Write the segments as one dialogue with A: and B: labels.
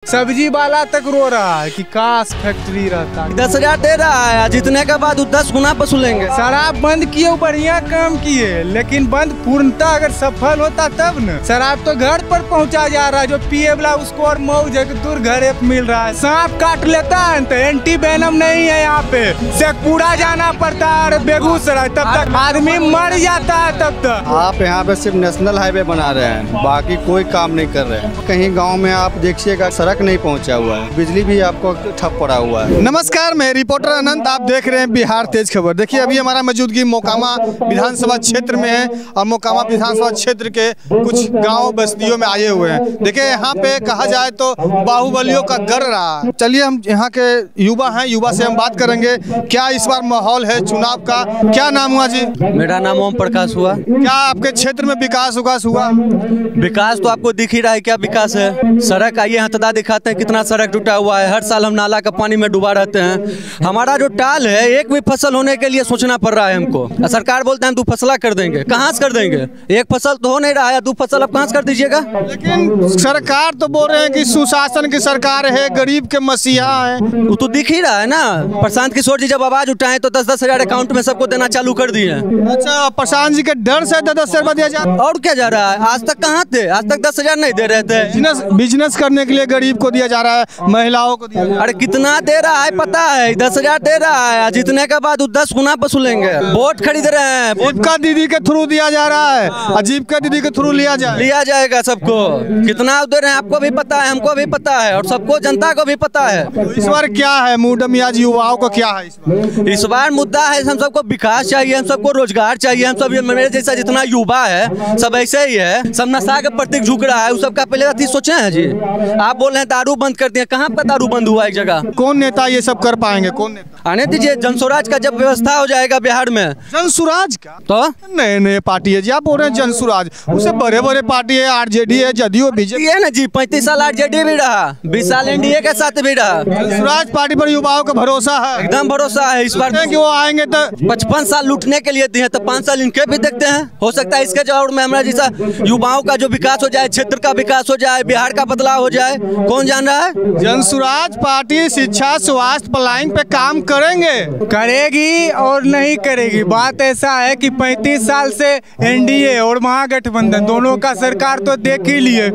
A: सब्जी वाला तक रो रहा है कि काश फैक्ट्री रहता।
B: 10,000 दे रहा है, जीतने के बाद 10 गुना वसूलेंगे।
A: शराब बंद किए, बढ़िया काम किए, लेकिन बंद पूर्णता अगर सफल होता तब न। शराब तो घर पर पहुंचा जा रहा है, जो पिए वाला उसको और मौज है कि दूर घर मिल रहा है। सांप काट लेता है तो एंटी वेनम नहीं है यहाँ पे, शेखपुरा जाना पड़ता है बेगूसराय, तब तक आदमी मर जाता है। तब तक
C: आप यहाँ पे सिर्फ नेशनल हाईवे बना रहे हैं, बाकी कोई काम नहीं कर रहे हैं। कहीं गाँव में आप देखिएगा सड़क नहीं पहुंचा हुआ है, बिजली भी आपको ठप पड़ा हुआ है।
D: नमस्कार, मैं रिपोर्टर अनंत, आप देख रहे हैं बिहार तेज खबर। देखिए अभी हमारा मौजूदगी मोकामा विधानसभा क्षेत्र में है और मोकामा विधानसभा क्षेत्र के कुछ गांव बस्तियों में आए हुए हैं। देखिए यहाँ पे कहा जाए तो बाहुबलियों का गढ़ रहा। चलिए हम यहाँ के युवा हैं, युवा से हम बात करेंगे क्या इस बार माहौल है चुनाव का। क्या नाम हुआ जी?
B: मेरा नाम ओम प्रकाश हुआ।
D: क्या आपके क्षेत्र में विकास हुआ?
B: विकास तो आपको दिख ही रहा है, क्या विकास है। सड़क आइए हतदा दिखाते हैं कितना सड़क टूटा हुआ है। हर साल हम नाला का पानी में डूबा रहते हैं। हमारा जो टाल है, एक भी फसल होने के लिए सोचना पड़ रहा है हमको। सरकार बोलते हैं 2 फसला कर देंगे, कहाँ से कर देंगे? एक फसल तो हो नहीं रहा है, 2 फसल अब कहाँ से कर दीजिएगा?
D: लेकिन सरकार तो बोल रहे हैं कि सुशासन की सरकार है, गरीब के मसीहा है।
B: वो तो दिख ही रहा है ना। प्रशांत किशोर जी जब आवाज उठाए तो 10-10 हजार अकाउंट में सबको देना चालू कर दिए।
D: अच्छा, प्रशांत जी के डर से 10 हजार दिया जा रहा है।
B: और क्या जा रहा है? आज तक कहाँ थे? आज तक 10 हजार नहीं दे रहे थे।
D: बिजनेस करने के लिए गरीब को दिया जा रहा है, महिलाओं को दिया जा रहा है।
B: अरे कितना दे रहा है पता है? 10 हजार दे रहा है, जीतने के बाद 10 गुना वसूलेंगे। वोट खरीद रहे हैं।
D: जीविका दीदी के थ्रू दिया जा रहा है, जीविका दीदी के थ्रू लिया
B: जाएगा सबको। कितना दे रहे हैं आपको भी पता है, हमको भी पता है और सबको जनता को भी पता है।
D: इस बार क्या है मूड मियाज युवाओं को क्या है
B: इस बार मुद्दा है? हम सबको विकास चाहिए, हम सबको रोजगार चाहिए। हम सब मेरे जैसा जितना युवा है सब ऐसे ही है, सब नशा के प्रति झुक रहा है। उस सबका पहले अति सोचे हैं जी। आप बोल रहे हैं दारू बंद कर दिए, कहाँ पर दारू बंद हुआ एक जगह?
D: कौन नेता ये सब कर पाएंगे? कौन नेता?
B: आने दीजिए, जनसुराज का जब व्यवस्था हो जाएगा बिहार में।
D: जनसुराज का
B: तो
D: नए पार्टी है जी, आप बोल रहे हैं जनसुराज। उससे बड़े पार्टी है, आरजेडी है, जदयू, बीजेपी
B: है ना जी। 35 साल आरजेडी भी रहा, 20 साल एनडीए के साथ भी रहा।
D: जनसुराज पार्टी पर युवाओं का भरोसा है,
B: एकदम भरोसा है। इस बार
D: कि वो आएंगे तो
B: 55 साल लूटने के लिए दिए, तो 5 साल इनके भी देखते हैं। हो सकता है इसके जवाब में हमारा जैसा युवाओं का जो विकास हो जाए, क्षेत्र का विकास हो जाए, बिहार का बदलाव हो जाए। कौन जान रहा है?
D: जनसुराज पार्टी शिक्षा, स्वास्थ्य, प्लानिंग पे काम
A: करेगी और नहीं करेगी। बात ऐसा है कि 35 साल से एनडीए और महागठबंधन दोनों का सरकार तो देख ही लिए।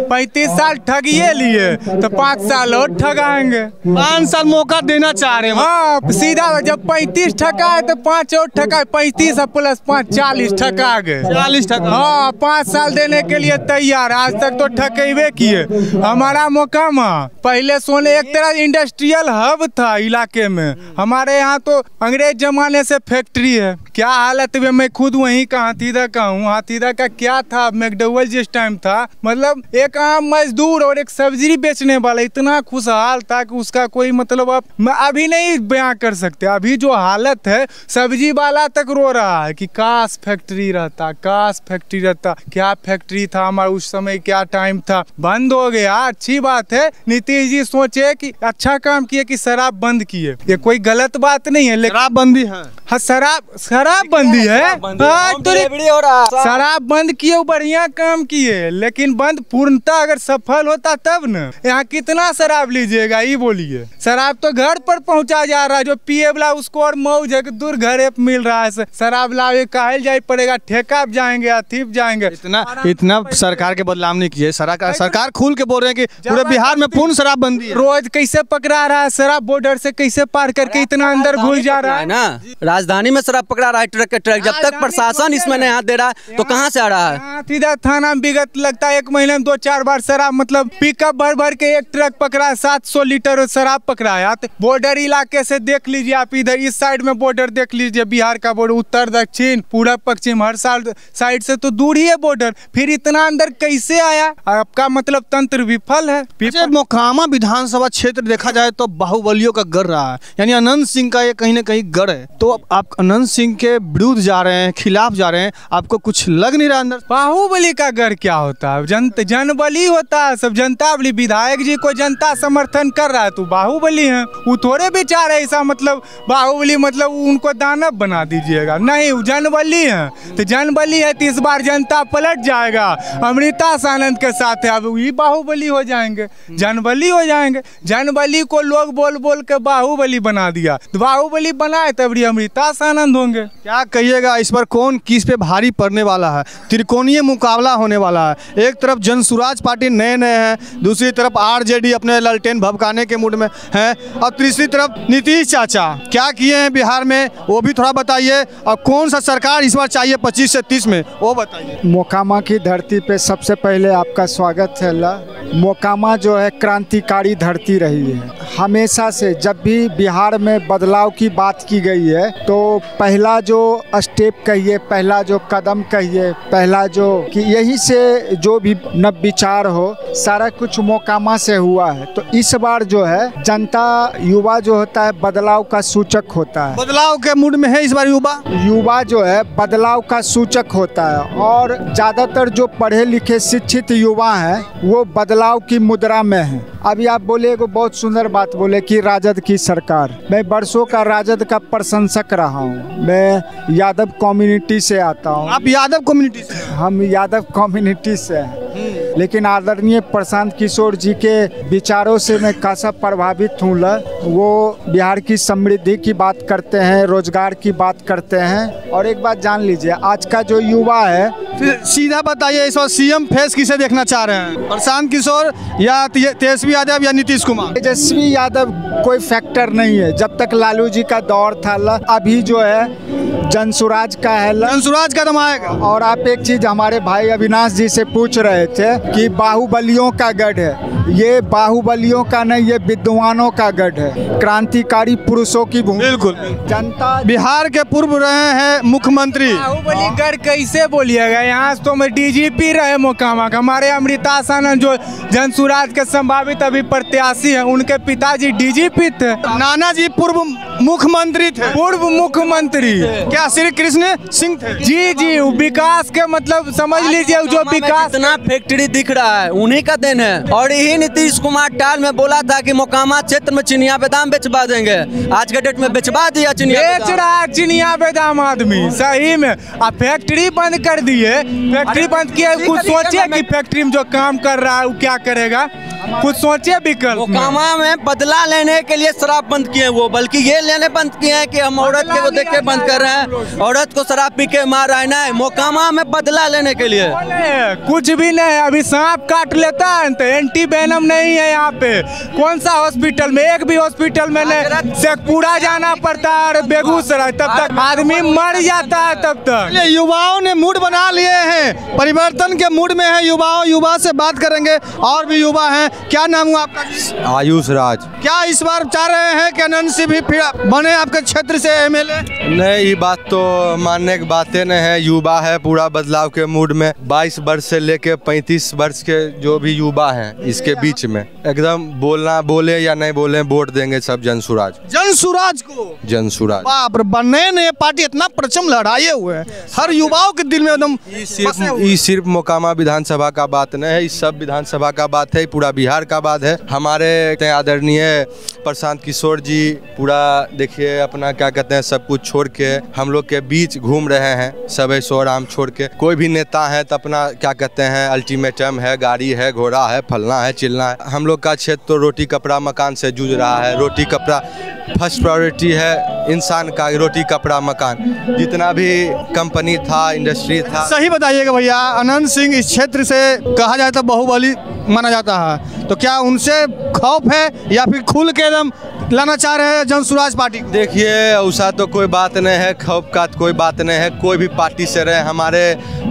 A: 35 साल ठगिए लिए तो 5 साल और ठगाएंगे।
D: 5 साल मौका देना चाह रहे हैं।
A: हाँ, सीधा जब 35 ठगा है तो 5 और ठगा, 35 + 5 40 ठगा गए।
D: 40 ठगा।
A: हाँ, 5 साल देने के लिए तैयार। आज तक तो ठकेबे किए। हमारा मोकामा पहले सोने एक तरह इंडस्ट्रियल हब था इलाके में। हमारे यहाँ तो अंग्रेज जमाने से फैक्ट्री है। क्या हालत में, मैं खुद वहीं का हाथीदा का हूँ। हाथीदा का क्या था, मैकडॉवेल जिस टाइम था, मतलब एक आम मजदूर और एक सब्जी बेचने वाला इतना खुशहाल था कि उसका कोई मतलब अभी नहीं बयां कर सकते। अभी जो हालत है, सब्जी वाला तक रो रहा है कि काश फैक्ट्री रहता, काश फैक्ट्री रहता। क्या फैक्ट्री था हमारा उस समय, क्या टाइम था। बंद हो गया, अच्छी बात है। नीतीश जी सोचे कि अच्छा काम किए कि शराब बंद किए, ये कोई गलत बात नहीं है।
D: शराब बंदी है।
A: हाँ, शराब बंदी है। शराब बंद किए, बढ़िया काम किए, लेकिन बंद पूर्णता अगर सफल होता तब न। यहाँ कितना शराब लीजिएगा ये बोलिए। शराब तो घर पर पहुंचा जा रहा है, जो पिए वाला उसको और मौज है कि दूर घर मिल रहा है। शराब लावे काहे जाए पड़ेगा, ठेका जाएंगे, अथीप जाएंगे।
D: इतना सरकार के बदलाव नहीं किए। सरकार खुल के बोल रहे हैं कि पूरे बिहार में पूर्ण शराब बंदी है।
A: रोज कैसे पकड़ा रहा है शराब, बॉर्डर से कैसे पार करके इतना अंदर घुस जा रहा है
B: ना। राजधानी में शराब पकड़ा रहा है, ट्रक के ट्रक। जब तक प्रशासन इसमें नहीं हाथ दे रहा है तो कहाँ से आ रहा है?
A: सीधा थाना में विगत लगता है 1 महीने में 2-4 बार शराब, मतलब पिकअप भर के एक ट्रक पकड़ा, 700 लीटर शराब पकड़ाया। बॉर्डर इलाके से देख लीजिए आप, इधर इस साइड में बॉर्डर देख लीजिए, बिहार का बॉर्डर, उत्तर दक्षिण पूरब पश्चिम हर साइड से तो दूर ही है बॉर्डर। फिर इतना अंदर कैसे आया? आपका मतलब तंत्र विफल है।
D: मोकामा विधानसभा क्षेत्र देखा जाए तो बाहुबलियों का गढ़ रहा है, यानी अनंत सिंह का ये कहीं न कहीं गढ़ है। तो आप अनंत सिंह के विरुद्ध जा रहे हैं, खिलाफ जा रहे हैं, आपको कुछ लग नहीं रहा अंदर?
A: बाहुबली का गढ़ क्या होता है? जनबली होता है, सब जनता बली। विधायक जी को जनता समर्थन कर रहा है तो बाहुबली है। वो थोड़े विचार है ऐसा मतलब बाहुबली मतलब उनको दानव बना दीजिएगा, नहीं वो जनबली है। तो जनबली है तो इस बार जनता पलट जाएगा अमृता आनंद के साथ है, अब वही बाहुबली हो जाएंगे, जनबली हो जाएंगे। जनबली को लोग बोल बोल के बाहुबली बना दिया, तो बाहुबली बनाए तब अमृता आनंद होंगे।
D: क्या कहिएगा इस बार कौन किस पे भारी पड़ने वाला है? त्रिकोणीय मुकाबला होने वाला है। एक तरफ जनसुराज पार्टी नए नए हैं, दूसरी तरफ आरजेडी अपने ललटेन भभकाने के मूड में है, और तीसरी तरफ नीतीश चाचा क्या किए हैं बिहार में वो भी थोड़ा बताइए, और कौन सा सरकार इस बार चाहिए 25 से 30 में वो बताइए।
E: मोकामा की धरती पे सबसे पहले आपका स्वागत है। मोकामा जो है क्रांतिकारी धरती रही है हमेशा से। जब भी बिहार में बदलाव की बात की गई है तो पहला जो स्टेप कहिए, पहला जो कदम कहिए, पहला जो कि यही से जो भी नव विचार हो सारा कुछ मोकामा से हुआ है। तो इस बार जो है जनता युवा जो होता है बदलाव का सूचक होता है।
D: बदलाव के मूड में है इस बार
E: युवा जो है बदलाव का सूचक होता है, और ज़्यादातर जो पढ़े लिखे शिक्षित युवा हैं वो बदलाव की मुद्रा में है। अभी आप बोले एगो बहुत सुंदर बात बोले कि राजद की सरकार। मैं बरसों का राजद का प्रशंसक रहा हूँ। मैं यादव कम्युनिटी से आता हूँ।
D: आप यादव कम्युनिटी से?
E: हम यादव कम्युनिटी से हैं, लेकिन आदरणीय प्रशांत किशोर जी के विचारों से मैं खासा प्रभावित हूँ। वो बिहार की समृद्धि की बात करते हैं, रोजगार की बात करते हैं। और एक बात जान लीजिए, आज का जो युवा है,
D: सीधा बताइए इस वक्त सीएम फेस किसे देखना चाह रहे हैं, प्रशांत किशोर या तेजस्वी यादव या नीतीश कुमार?
E: तेजस्वी यादव कोई फैक्टर नहीं है। जब तक लालू जी का दौर था, अभी जो है जनसुराज का है।
D: जनसुराज कदम आएगा।
E: और आप एक चीज हमारे भाई अविनाश जी से पूछ रहे थे कि बाहुबलियों का गढ़ है। ये बाहुबलियों का नहीं, ये विद्वानों का गढ़ है, क्रांतिकारी पुरुषों की भूमि।
D: बिल्कुल।
E: जनता
D: बिहार के पूर्व रहे हैं मुख्यमंत्री।
A: बाहुबली गढ़ कैसे बोलिएगा? यहाँ तो मैं डीजीपी रहे मोकामा का। हमारे अमृता आनंद जो जनसुराज के संभावित अभी प्रत्याशी हैं, उनके पिताजी डीजीपी थे।
D: नाना जी पूर्व मुख्यमंत्री थे।
A: पूर्व मुख्यमंत्री
D: क्या श्री कृष्ण सिंह थे?
A: जी जी, विकास के मतलब समझ लीजिए जो विकास।
B: इतना फैक्ट्री दिख रहा है उन्हीं का देन है। और यही नीतीश कुमार टाल में बोला था कि मोकामा क्षेत्र में चिनिया बादाम बेचवा देंगे, आज के डेट में बेचवा दिया। चिनिया
A: बेच रहा है चिनिया बादाम आदमी सही में। अब फैक्ट्री बंद कर दिए, फैक्ट्री बंद किए। कुछ सोचिए कि फैक्ट्री में जो काम कर रहा है वो क्या करेगा, कुछ सोचिए विकल्प।
B: मोकामा में बदला लेने के लिए शराब बंद किए वो, बल्कि ये लेने बंद किए हैं कि हम औरत के वो देख के बंद कर रहे हैं, औरत को शराब पी के मार रहा है। ना मोकामा में बदला लेने के लिए
A: कुछ भी नहीं। अभी सांप काट लेता है तो एंटी वेनम नहीं है यहाँ पे। कौन सा हॉस्पिटल में? एक भी हॉस्पिटल में नहीं। शेखपुरा जाना पड़ता है, बेगूसराय, तब तक आदमी मर जाता है। तब तक
D: युवाओं ने मूड बना लिए हैं, परिवर्तन के मूड में है युवाओं। युवा से बात करेंगे, और भी युवा हैं। क्या नाम हुआ आपका?
C: आयुष राज।
D: क्या इस बार चाह रहे हैं कि अनंत सिंह भी फिर बने आपके क्षेत्र से एमएलए?
C: नहीं, ये बात तो मानने की बातें नहीं है। युवा है पूरा बदलाव के मूड में। 22 वर्ष से लेके 35 वर्ष के जो भी युवा हैं इसके बीच में एकदम बोलना, बोले या नहीं बोले, वोट देंगे सब जनसुराज।
D: जनसुराज को?
C: जनसुराज।
D: बाप रे, बनने ने पार्टी इतना परचम लहराए हुए हैं, हर युवाओं के दिल में एकदम।
C: ये सिर्फ मोकामा विधानसभा का बात नहीं है, इस सब विधानसभा का बात है, पूरा बिहार का बात है। हमारे आदरणीय प्रशांत किशोर जी पूरा देखिए अपना क्या कहते हैं सब कुछ छोड़ के हम लोग के बीच घूम रहे हैं, सब ऐशो आराम छोड़ के। कोई भी नेता है तो अपना क्या कहते हैं अल्टीमेटम है, गाड़ी है, घोड़ा है, फलना है, चिलना है। हम लोग का क्षेत्र तो रोटी कपड़ा मकान से जूझ रहा है। रोटी कपड़ा फर्स्ट प्रायोरिटी है इंसान का, रोटी कपड़ा मकान। जितना भी कंपनी था, इंडस्ट्री था।
D: सही बताइएगा भैया, अनंत सिंह इस क्षेत्र से कहा जाए तो बाहुबली माना जाता है, तो क्या उनसे खौफ है या फिर खुल के एकदम लाना चाह रहे हैं जनसुराज पार्टी?
C: देखिए ऐसा तो कोई बात नहीं है, खौफ का कोई बात नहीं है। कोई भी पार्टी से रहे, हमारे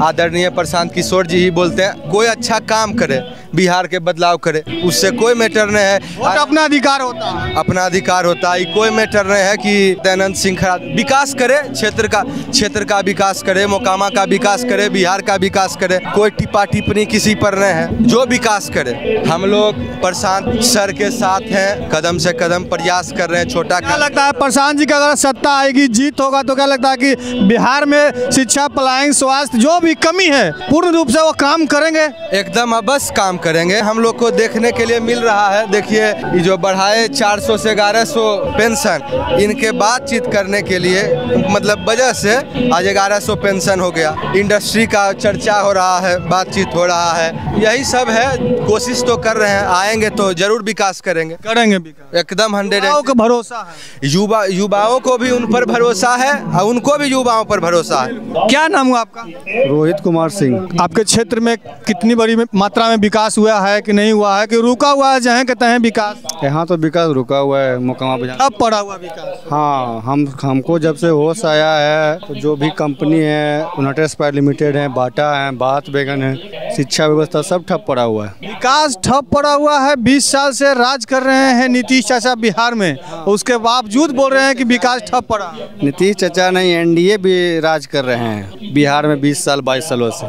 C: आदरणीय प्रशांत किशोर जी ही बोलते हैं कोई अच्छा काम करे, बिहार के बदलाव करे, उससे कोई मैटर नहीं है।
D: वोट अपना अधिकार होता है,
C: अपना अधिकार होता है, कोई मैटर नहीं है कि दयानंद सिंह खड़ा विकास करे, क्षेत्र का विकास करे, मोकामा का विकास करे, बिहार का विकास करे, कोई टिप्पा टिप्पणी किसी पर नहीं है, जो विकास करे। हम लोग प्रशांत सर के साथ हैं, कदम से कदम प्रयास कर रहे हैं। छोटा
D: क्या लगता है प्रशांत जी का अगर सत्ता आएगी, जीत होगा, तो क्या लगता है कि बिहार में शिक्षा, पलायन, स्वास्थ्य जो भी कमी है पूर्ण रूप से वो काम करेंगे?
C: एकदम अवश्य काम करेंगे। हम लोग को देखने के लिए मिल रहा है, देखिए ये जो बढ़ाए 400 से 1100 पेंशन, इनके बातचीत करने के लिए मतलब वजह से आज 1100 पेंशन हो गया। इंडस्ट्री का चर्चा हो रहा है, बातचीत हो रहा है, यही सब है। कोशिश तो कर रहे हैं, आएंगे तो जरूर विकास करेंगे
D: विकास
C: एकदम 100।
D: का भरोसा है,
C: युवाओं को भी उन पर भरोसा है और उनको भी युवाओं पर भरोसा है।
D: क्या नाम हुआ आपका?
E: रोहित कुमार सिंह।
D: आपके क्षेत्र में कितनी बड़ी मात्रा में विकास हुआ है कि नहीं हुआ है, कि रुका हुआ है जहाँ कहते हैं विकास?
E: यहाँ तो विकास रुका हुआ है मोकामा बाजार।
D: अब पड़ा हुआ विकास?
E: हाँ, हमको जब से होश आया है तो जो भी कंपनी है, यूनाइटेड स्पायर लिमिटेड है, बाटा है, बात बैगन है, शिक्षा व्यवस्था सब ठप पड़ा हुआ है।
D: विकास ठप पड़ा हुआ है। 20 साल से राज कर रहे हैं नीतीश चाचा बिहार में, उसके बावजूद बोल रहे हैं कि विकास ठप पड़ा।
E: नीतीश चाचा नहीं, एनडीए भी राज कर रहे हैं बिहार में 20 साल 22 सालों से,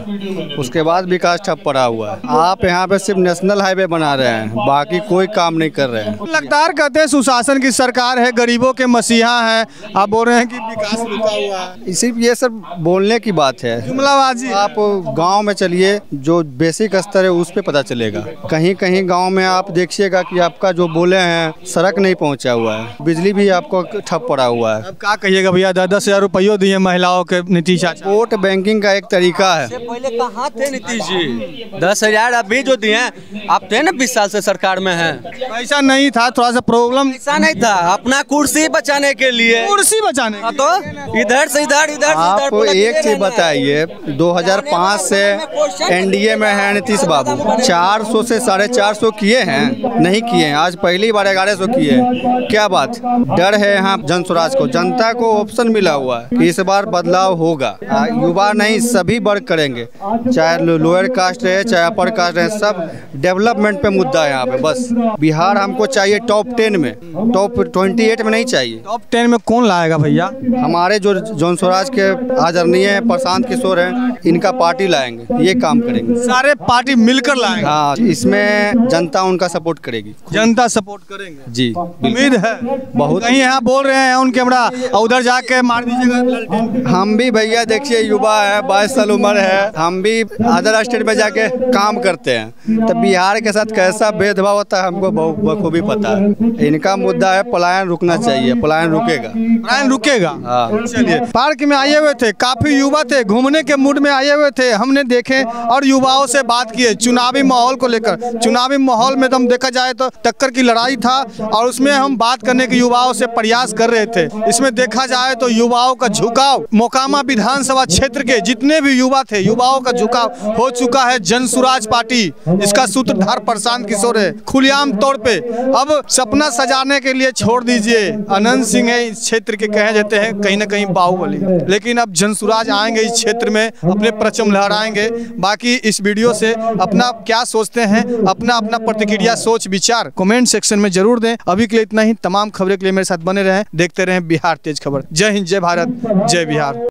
E: उसके बाद विकास ठप पड़ा हुआ है। आप यहाँ पे सिर्फ नेशनल हाईवे बना रहे हैं, बाकी कोई काम नहीं कर रहे हैं।
D: लगातार कहते हैं सुशासन की सरकार है, गरीबों के मसीहा है, आप बोल रहे हैं कि विकास रुका हुआ है।
E: सिर्फ ये सब बोलने की बात है,
D: जुमलाबाजी।
E: आप गांव में चलिए, जो बेसिक स्तर है उस पे पता चलेगा। कहीं कहीं गांव में आप देखिएगा कि आपका जो बोले हैं सड़क नहीं पहुंचा हुआ है, बिजली भी आपको ठप पड़ा हुआ है।
D: अब क्या कहिएगा भैया, 10-10 हजार रुपये दिए महिलाओं के नीतीश चाचा।
E: वोट बैंकिंग का एक तरीका है।
B: पहले कहाँ थे नीतीश जी? 10,000 अभी जो दिए, आप थे ना 20 साल से सरकार में हैं।
D: पैसा नहीं था, थोड़ा सा प्रॉब्लम।
B: ऐसा नहीं था, अपना कुर्सी बचाने के लिए।
D: कुर्सी बचाने
B: हाँ, तो इधर से इधर, इधर से
E: आप
B: इधर।
E: एक चीज बताइए, 2005 से एनडीए में है नीतीश बाबू, 400 से 450 किए हैं? नहीं किए हैं। आज पहली बार 1100 किए हैं। क्या बात? डर है यहाँ जन स्वराज को, जनता को ऑप्शन मिला हुआ है कि इस बार बदलाव होगा। युवा नहीं, सभी वर्ग करेंगे, चाहे लोअर कास्ट रहे चाहे अपर कास्ट रहे, सब डेवलपमेंट पे मुद्दा है यहाँ पे। बस बिहार हमको चाहिए टॉप 10 में, टॉप 28 में नहीं चाहिए।
D: टॉप 10 में कौन लाएगा भैया?
E: हमारे जो जन स्वराज के आदरणीय प्रशांत किशोर हैं, इनका पार्टी लाएंगे, ये काम करेंगे।
D: सारे पार्टी मिलकर लाएंगे।
E: हाँ, इसमें जनता उनका सपोर्ट करेगी,
D: जनता सपोर्ट करेंगे
E: जी।
D: उम्मीद है
E: बहुत।
D: कहीं यहाँ बोल रहे हैं उन कैमरा उधर जाके मार दीजिएगा।
E: हम भी भैया देखिए युवा है, 22 साल उम्र है, हम भी अदर स्टेट में जाके काम करते हैं, तो बिहार के साथ कैसा भेदभाव होता है हमको बखूबी पता है। इनका मुद्दा है पलायन रुकना चाहिए, पलायन रुकेगा,
D: पलायन रुकेगा।
E: हाँ।
D: चलिए, पार्क में आए हुए थे, काफी युवा थे, घूमने के मूड में आए हुए थे, हमने देखे और युवाओं से बात किए चुनावी माहौल को लेकर। चुनावी माहौल में हम देखा जाए तो टक्कर की लड़ाई था और उसमें हम बात करने के युवाओं से प्रयास कर रहे थे। इसमें देखा जाए तो युवाओं का झुकाव, मोकामा विधानसभा क्षेत्र के जितने भी युवा थे, युवाओं का झुकाव हो चुका है जन स्वराज पार्टी, इसका सूत्रधार प्रशांत किशोर है। खुलेआम तौर पे अब सपना सजाने के लिए छोड़ दीजिए, अनंत सिंह है इस क्षेत्र के, कहे जाते हैं कहीं ना कहीं बाहुबली, लेकिन अब जन स्वराज आएंगे इस क्षेत्र में, अपने परचम लहराएंगे। बाकी इस वीडियो से अपना क्या सोचते हैं, अपना अपना प्रतिक्रिया, सोच विचार कमेंट सेक्शन में जरूर दें। अभी के लिए इतना ही। तमाम खबरें के लिए मेरे साथ बने रहें, देखते रहें बिहार तेज खबर। जय हिंद, जय भारत, जय बिहार।